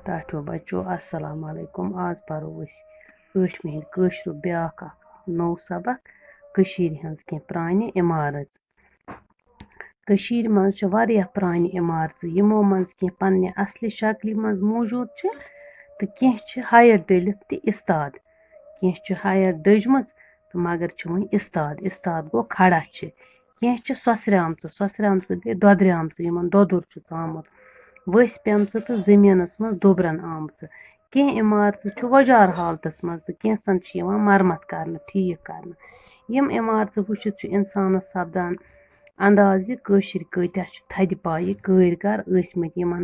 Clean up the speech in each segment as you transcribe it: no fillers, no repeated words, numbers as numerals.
ٹاٹھو بچو السلام علیکم آز پرو أسۍ ٲٹھمہِ ہِنٛدۍ کٲشرُک بیٛاکھ اکھ نوٚو سبق کٔشیٖرِ ہٕنٛز کینٛہہ پرٛانہِ عمارژ کٔشیٖرِ منٛز چھِ واریاہ پرٛانہِ عمارژٕ یِمو منٛز کینٛہہ پننہِ اصلہِ شکلہِ منٛز موٗجوٗد چھِ تہٕ کینٛہہ چھِ ہایٹ ڈٔلِتھ تہِ اِستاد کینٛہہ چھِ ہایٹ ڈٔجمٕژ تہٕ مگر چھِ وۄنۍ اِستاد گوٚو کھڑا چھِ کینٛہہ چھِ سۄسریمژٕ گٔے دۄدریمژٕ یِمن دۄدُر چھُ ژامُت ؤسۍ پیٚمژٕ تہٕ زٔمیٖنس منٛز دۄبرن آمژٕ کینٛہہ عمارژٕ چھِ وۄجار حالتس منٛز تہٕ کینٛژن چھِ یِوان مرمت کرنہٕ ٹھیٖک کرنہٕ یِم عمارژٕ وٕچھِتھ چھُ اِنسانس سپدان انداز زِ کٲشِرۍ کۭتیاہ چھِ تھدِ پایہِ کٲرۍگر ٲسۍمٕتۍ یِمن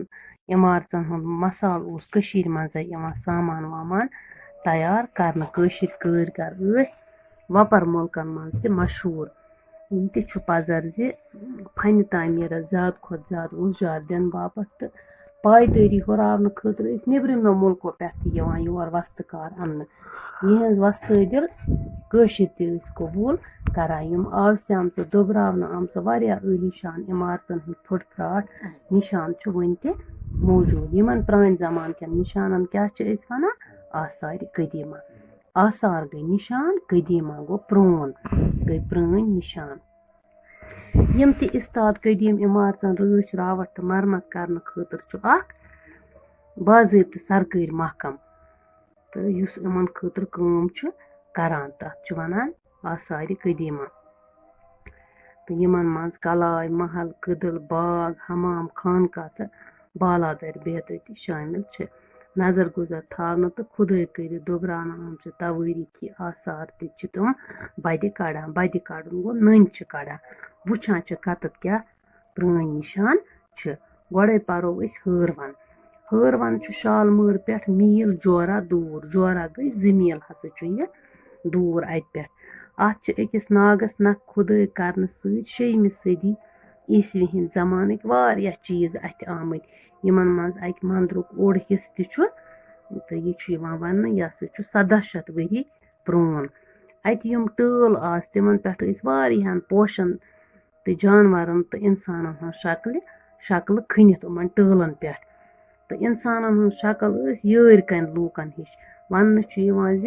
عمارژن ہُنٛد مثال اوس کٔشیٖرِ منٛزے یِوان سامان وامان تیار کرنہٕ کٲشِرۍ کٲرۍگر ٲسۍ وۄپر مُلکن منٛز تہِ مشہوٗر یہِ تہِ چھُ پزر زِ فنہِ تعمیٖرس زیادٕ کھۄتہٕ زیادٕ وُجار دِنہٕ باپتھ تہٕ پایدٲری ہُراونہٕ خٲطرٕ ٲسۍ نیٚبرِمٮ۪و مُلکو پٮ۪ٹھ تہِ یِوان یور وستہٕ کار اننہٕ یِہٕنٛز وستٲدِل کٲشِرۍ تہِ ٲسۍ قبوٗل کران یِم آوسیمژٕ دۄبراونہٕ آمژٕ واریاہ عٲلی شان عمارژن ہٕنٛدۍ پھٕٹ پھرٛاٹھ نِشان چھِ وُنہِ تہِ موٗجوٗد یِمن پرٛانہِ زمانہٕ کٮ۪ن نِشانن کیٛاہ چھِ أسۍ وَنان آثارِ قدیٖمہ آثار گٔے نِشان قدیٖمہ گوٚو پرٛون گٔے پرٛٲنۍ نِشان یِم تہِ اِستاد قدیٖم عمارژن رٲچھ راوٹھ تہٕ مرمت کرنہٕ خٲطرٕ چھُ اکھ باضٲبطہٕ سرکٲرۍ محکم تہٕ یُس یِمن خٲطرٕ کٲم چھُ کران تتھ چھِ ونان آثارِ قدیٖمہ تہٕ یِمن منٛز کلاے محل کٔدٕل باغ حمام خانقاہ تہٕ بالادر بیترِ تہِ شٲمِل چھِ نظر گُزر تھاونہٕ تہٕ کھُدٲے کٔرِتھ دۄبراونہٕ آمژٕ توٲریٖخی آثار تہِ چھِ تِم بدِ کڑان بدِ کڑُن گوٚو نٔنۍ چھِ کڑان وٕچھان چھِ کتٮ۪تھ کیٛاہ پرٛٲنۍ نِشان چھِ گۄڈے پرو أسۍ ہٲروَن چھُ شالمٲر پٮ۪ٹھ میٖل جورہ دوٗر جورہ گٔے 2 میٖل ہسا چھُ یہِ دوٗر اَتہِ پٮ۪ٹھ اَتھ چھِ أکِس ناگس نکھٕ کھُدٲے کرنہٕ سۭتۍ 6مہِ صٔدی عیسوی ہِنٛدۍ زمانٕکۍ واریاہ چیٖز اَتھِ آمٕتۍ یِمن منٛز اَکہِ منٛدرُک اوٚڑ حِصہٕ تہِ چھُ تہٕ یہِ چھُ یِوان وننہٕ یہِ ہسا چھُ 17 شیٚتھ ؤری پرٛون اَتہِ یِم ٹٲل آسہٕ تِمن پٮ۪ٹھ ٲسۍ واریاہن پوشن تہٕ جانورن تہٕ اِنسانن ہٕنٛز شکلہٕ کھٔنِتھ یِمن ٹٲلن پٮ۪ٹھ تہٕ اِنسانن ہٕنٛز شکل ٲس یٲرۍ کَنہِ لوٗکن ہِش وننہٕ چھُ یِوان زِ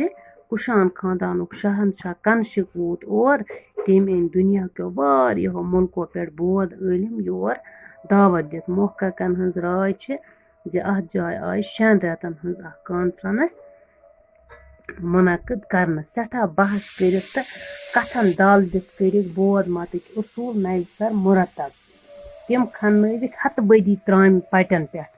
کُشان خاندانُک شہنشاہ کنشِک ووت اور تٔمۍ أنۍ دُنیا کیو واریاہو مُلکو پٮ۪ٹھ بود عٲلِم یور دعوت دِتھ محققن ہٕنٛز راے چھِ زِ اَتھ جایہِ آیہِ 6 رٮ۪تن ہٕنٛز اکھ کانفرنس مُنعقد کرنہٕ سٮ۪ٹھاہ بحث کٔرِتھ تہٕ کتھن دال دِتھ کٔرِکھ بود متٕکۍ اصوٗل نوِ سر مُرتب تِم کھننٲوِکھ ہتہٕ بٔدی ترامہِ پٹٮ۪ن پٮ۪ٹھ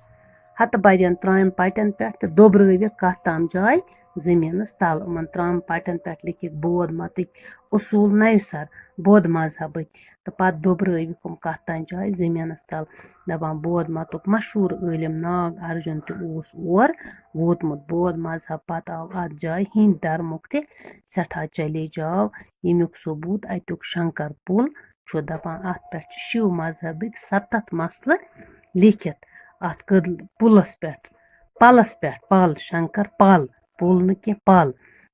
ہتہٕ بَدٮ۪ن ترامہِ پٹٮ۪ن پٮ۪ٹھ تہٕ دۄبرٲوِکھ کتھ تام جاے زٔمیٖنس تل یِمن ترامہِ پٹٮ۪ن پٮ۪ٹھ لیکھِکھ بود متٕکۍ اصوٗل نوِ سر بود مذہبٕکۍ تہٕ پتہٕ دۄبرٲوِکھ یِم کتھ تام جاے زٔمیٖنس تل دپان بود متُک مشہوٗر عٲلِم ناگ ارجُن تہِ اوس اور ووتمُت بود مذہب پتہٕ آو اتھ جایہِ ہیٚنٛدۍ دھرمُک تہِ سٮ۪ٹھاہ چلے جاو ییٚمیُک ثبوٗت اَتیُک شنکر پُل چھُ دپان اتھ پٮ۪ٹھ چھِ شِو مذہبٕکۍ 7 مسلہٕ لیکھِتھ اتھ پُلس پٮ۪ٹھ پل شنکر پل پُل نہٕ کینٛہہ پل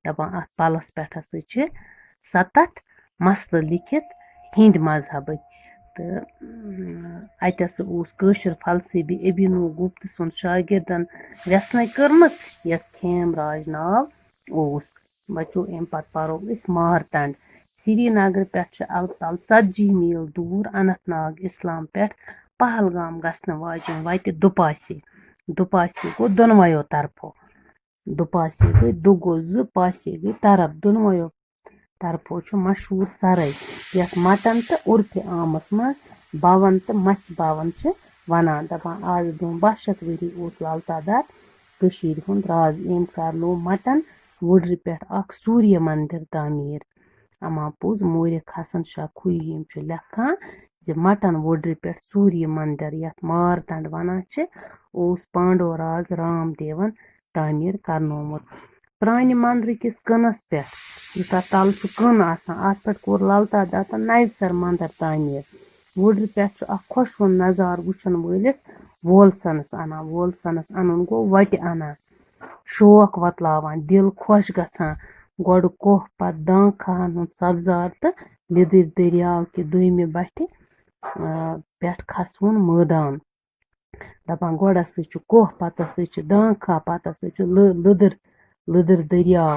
دپان اتھ پلس پٮ۪ٹھ ہسا چھِ 7 مسلہٕ لیکھِتھ ہیٚنٛدۍ مذہبٕکۍ تہٕ اَتہِ ہسا اوس کٲشُر فلسفی ابھینو گُپت سُنٛد شاگردن ویژھنَے کٔرمٕژ یتھ کھیم راج ناو اوس بچو امہِ پتہٕ پرو أسۍ مارتنڈ سرینگرٕ پٮ۪ٹھ چھِ الہٕ تل 40 میٖل دوٗر اننت ناگ اسلام پٮ۪ٹھ پہلگام گژھنہٕ واجیٚنۍ وتہِ دُپاسے گوٚو دۄنوَیو طرفو دُپاسے گٔے دُ گوٚو 2 پاسے گٔے طرف دۄنوَیو طرفو چھُ مشہوٗر سرٲے یتھ مٹن تہٕ عرفِ عامس منٛز بون تہٕ مژھِ بون چھِ ونان دپان آز برٛونٛہہ 12 شیٚتھ ؤری اوس لل دٮ۪د کٔشیٖرِ ہُنٛد راز أمۍ کرنوو مٹن وُڈرِ پٮ۪ٹھ اکھ سوٗریہ مندر تعمیٖر اما پوٚز مورِخ حسن شاہ خویی چھُ لیکھان زِ مٹن وُڈرِ پٮ۪ٹھ سوٗریہ مندر یتھ مارتنڈ ونان چھِ اوس پانڈو راز رام دیون تعمیٖر کرنومُت پرانہِ مندرٕکِس کٕنس پٮ۪ٹھ یُس اتھ تل چھُ کٕن آسان اتھ پٮ۪ٹھ کوٚر للتا دتن نوِ سر مندر تعمیٖر وُڈرِ پٮ۪ٹھ چھُ اکھ خۄشوُن نظارٕ وٕچھن وٲلِس وولسنس انُن گوٚو وٹہِ انان شوق وۄتلاوان دِل خۄش گژھان گۄڈٕ کوہ پتہٕ دانٛکھاہن ہُنٛد سبزار تہٕ لِدٕرۍ دٔریاو کہِ دوٚیمہِ بٹھِ پٮ۪ٹھ کھسوُن مٲدان دَپان گۄڈٕ ہسا چھُ کوہ پَتہٕ ہسا چھُ ڈانٛکھا پَتہٕ ہسا چھُ لٔدٕر دٔریاو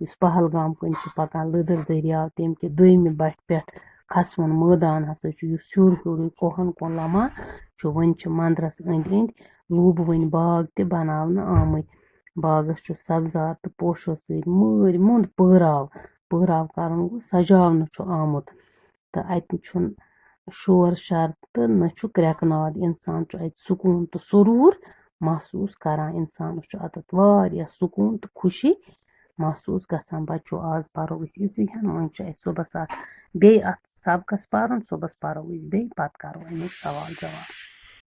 یُس پہلگام کُن چھُ پَکان لٔدٕر دٔریاو تَمہِ کہِ دوٚیمہِ بَٹھِ پٮ۪ٹھ کھسوُن مٲدان ہسا چھُ یُس ہیوٚر ہیوٚر کوہَن کُن لَمان چھُ وۄنۍ چھِ مَنٛدرَس أنٛدۍ أنٛدۍ لوٗبہٕ وٕنۍ باغ تہِ بَناونہٕ آمٕتۍ باغَس چھُ سبزار تہٕ پوشو سۭتۍ مٲرۍ مُنٛد پٲراو کَرُن گوٚو سجاونہٕ چھُ آمُت تہٕ اَتہِ چھُنہٕ شور شر تہٕ نہ چھُ کرٛٮ۪کہٕ ناد اِنسان چھُ اَتہِ سکوٗن تہٕ سروٗر محسوٗس کران اِنسانَس چھُ اَتَتھ واریاہ سکوٗن تہٕ خوشی محسوٗس گژھان بَچو آز پَرو أسۍ یِژٕے ہَن وۄنۍ چھُ اَسہِ صُبحس اَتھ بیٚیہِ اَتھ سبقَس پَرُن صُبحس پَرو أسۍ بیٚیہِ پَتہٕ کَرو اَمیُک سوال جواب